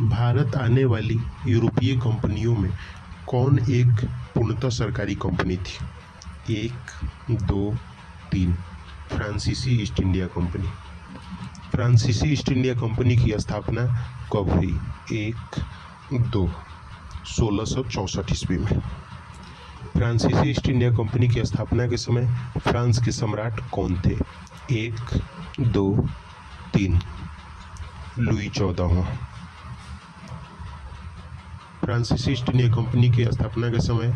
भारत आने वाली यूरोपीय कंपनियों में कौन एक पूर्णतः सरकारी कंपनी थी? 1, 2, 3। फ्रांसीसी ईस्ट इंडिया कंपनी। फ्रांसीसी ईस्ट इंडिया कंपनी की स्थापना कब हुई? 1, 2, 1664 ईस्वी में। फ्रांसीसी ईस्ट इंडिया कंपनी की स्थापना के समय फ्रांस के सम्राट कौन थे? 1, 2, 3। लुई 14वां। फ्रांसीसी ईस्ट इंडिया कंपनी की स्थापना के समय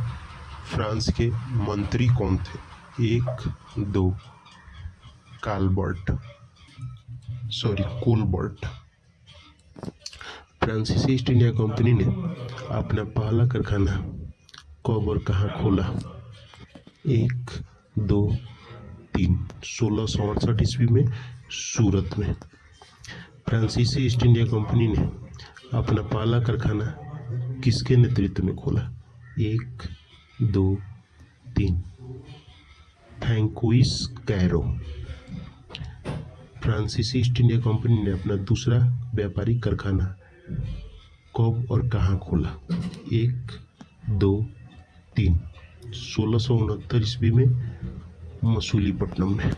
फ्रांस के मंत्री कौन थे? 1, 2। कोलबर्ट। फ्रांसीसी ईस्ट इंडिया कंपनी ने अपना पहला कारखाना कब और कहाँ खोला? 1, 2, 3। 1668 ईस्वी में सूरत में। फ्रांसीसी ईस्ट इंडिया कंपनी ने अपना पहला कारखाना किसके नेतृत्व में खोला? 1, 2, 3। Francois Caron. फ्रांसीसी ईस्ट इंडिया कंपनी ने अपना दूसरा व्यापारिक कारखाना कब और कहाँ खोला? 1, 2, 3। 1669 ईस्वी में मसूलीपट्टनम में।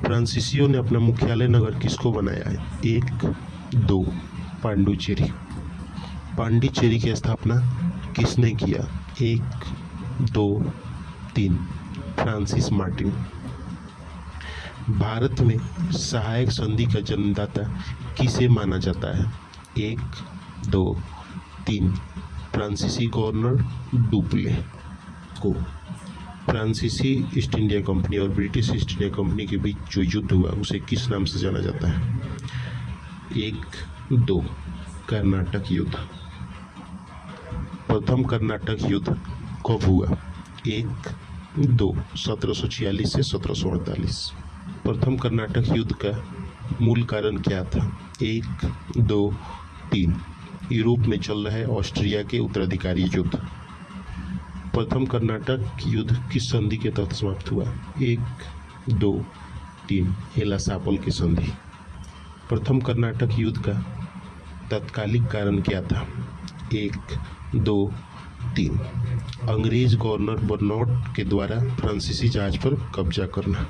फ्रांसीसियों ने अपना मुख्यालय नगर किसको बनाया है? 1, 2। पांडुचेरी। पांडिचेरी की स्थापना किसने किया? 1, 2, 3। Francis Martin. भारत में सहायक संधि का जन्मदाता किसे माना जाता है? 1, 2, 3। फ्रांसीसी गवर्नर डुप्ले को। फ्रांसीसी ईस्ट इंडिया कंपनी और ब्रिटिश ईस्ट इंडिया कंपनी के बीच जो युद्ध हुआ उसे किस नाम से जाना जाता है? 1, 2। कर्नाटक युद्ध। प्रथम कर्नाटक युद्ध कब हुआ? 1, 2। 1746 से 1748। प्रथम कर्नाटक युद्ध का मूल कारण क्या था? 1, 2, 3। यूरोप में चल रहे ऑस्ट्रिया के उत्तराधिकारी युद्ध। प्रथम कर्नाटक युद्ध किस संधि के तहत समाप्त हुआ? 1, 2, 3। एलासापल की संधि। प्रथम कर्नाटक युद्ध का तत्कालिक कारण क्या था? 1, 2, 3। अंग्रेज गवर्नर बर्नौट के द्वारा फ्रांसीसी जहाज पर कब्जा करना।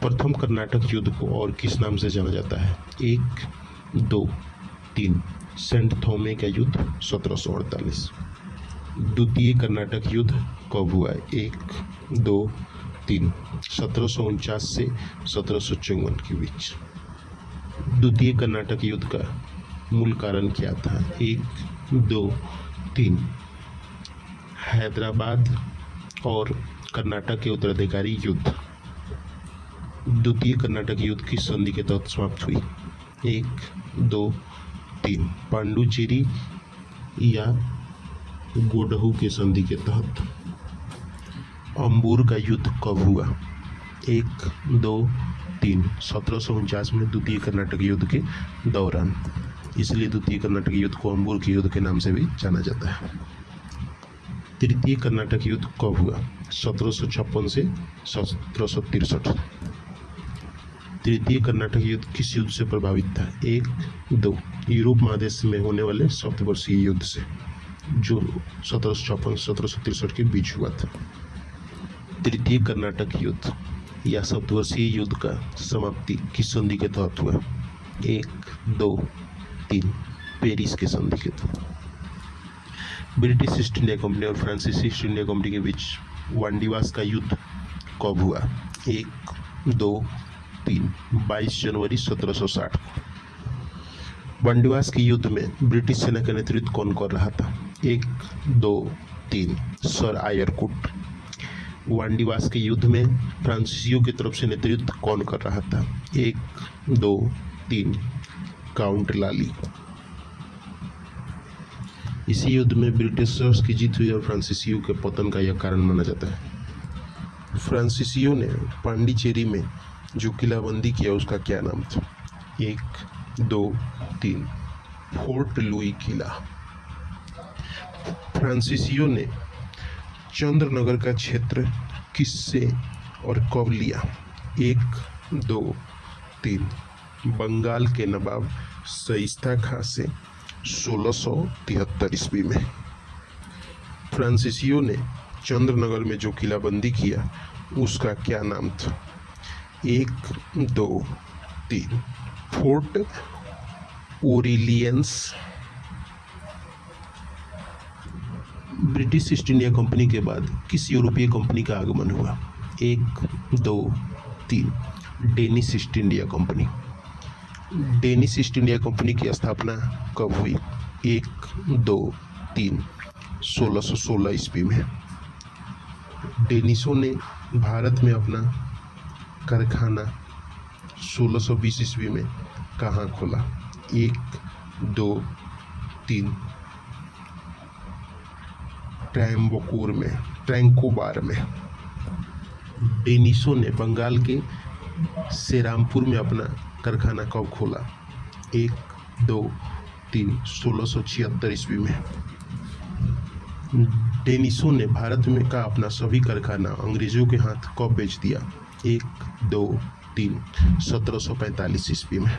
प्रथम कर्नाटक युद्ध को और किस नाम से जाना जाता है? 1, 2, 3। सेंट थोमे का युद्ध 1748। द्वितीय कर्नाटक युद्ध कब हुआ? 1, 2, 3। 1749 से 1754 के बीच। द्वितीय कर्नाटक युद्ध का मूल कारण क्या था? 1, 2, 3। हैदराबाद और कर्नाटक के उत्तराधिकारी युद्ध। द्वितीय कर्नाटक युद्ध किस संधि के तहत समाप्त हुई? 1, 2, 3। पांडुचेरी या गोडहू के संधि के तहत। अंबूर का युद्ध कब हुआ? 1, 2, 3। 1749 में द्वितीय कर्नाटक युद्ध के दौरान। इसलिए द्वितीय कर्नाटक युद्ध को अंबूर के युद्ध के नाम से भी जाना जाता है। तृतीय कर्नाटक युद्ध कब हुआ? 1756 से 1763। तृतीय कर्नाटक युद्ध किस युद्ध से प्रभावित था? 1, 2। यूरोप महादेश में होने वाले सप्तवर्षीय युद्ध से, जो 1756 1763 के बीच हुआ था। तृतीय कर्नाटक युद्ध या सप्तवर्षीय युद्ध का समाप्ति किस संधि के तहत हुआ? 1, 2, 3। पेरिस के संधि के तहत। ब्रिटिश ईस्ट इंडिया कंपनी और फ्रांसीसी ईस्ट इंडिया कंपनी के बीच वांडीवास का युद्ध कब हुआ? 1, 2, 3। 22 जनवरी 1760 को। वांडीवास के युद्ध में ब्रिटिश सेना का नेतृत्व कौन कर रहा था? 1, 2, 3। सर आयरकुट। वांडीवास के युद्ध में फ्रांसीसियों की तरफ से नेतृत्व कौन कर रहा था? 1, 2, 3। काउंट लाली। इसी युद्ध में ब्रिटिशर्स की जीत हुई और फ्रांसीसियों के पतन का यह कारण माना जाता है। फ्रांसीसियों ने पांडिचेरी में जो किलाबंदी किया उसका क्या नाम था? 1, 2, 3। फोर्ट लुई किला। फ्रांसीसियों ने चंद्रनगर का क्षेत्र किससे और कब लिया? 1, 2, 3। बंगाल के नवाब शाइस्ता खां से 1673 ईस्वी में। फ्रांसीसियों ने चंद्रनगर में जो किलाबंदी किया उसका क्या नाम था? 1, 2, 3। Fort Orleans. British East India Company के बाद किस यूरोपीय कंपनी का आगमन हुआ? 1, 2, 3। Danish east India company. Danish east India company की स्थापना कब हुई? 1, 2, 3। 1616 ईस्वी में। डेनिशों ने भारत में अपना कारखाना 1620 ईस्वी में कहाँ खोला? 1, 2, 3। ट्रैंकोबार में। डेनिशों ने बंगाल के सेरामपुर में अपना कारखाना कब खोला? 1, 2, 3। 1676 ईस्वी में। डेनिशों ने भारत में का अपना सभी कारखाना अंग्रेजों के हाथ कब बेच दिया? 1, 2, 3। 1745 ईस्वी में।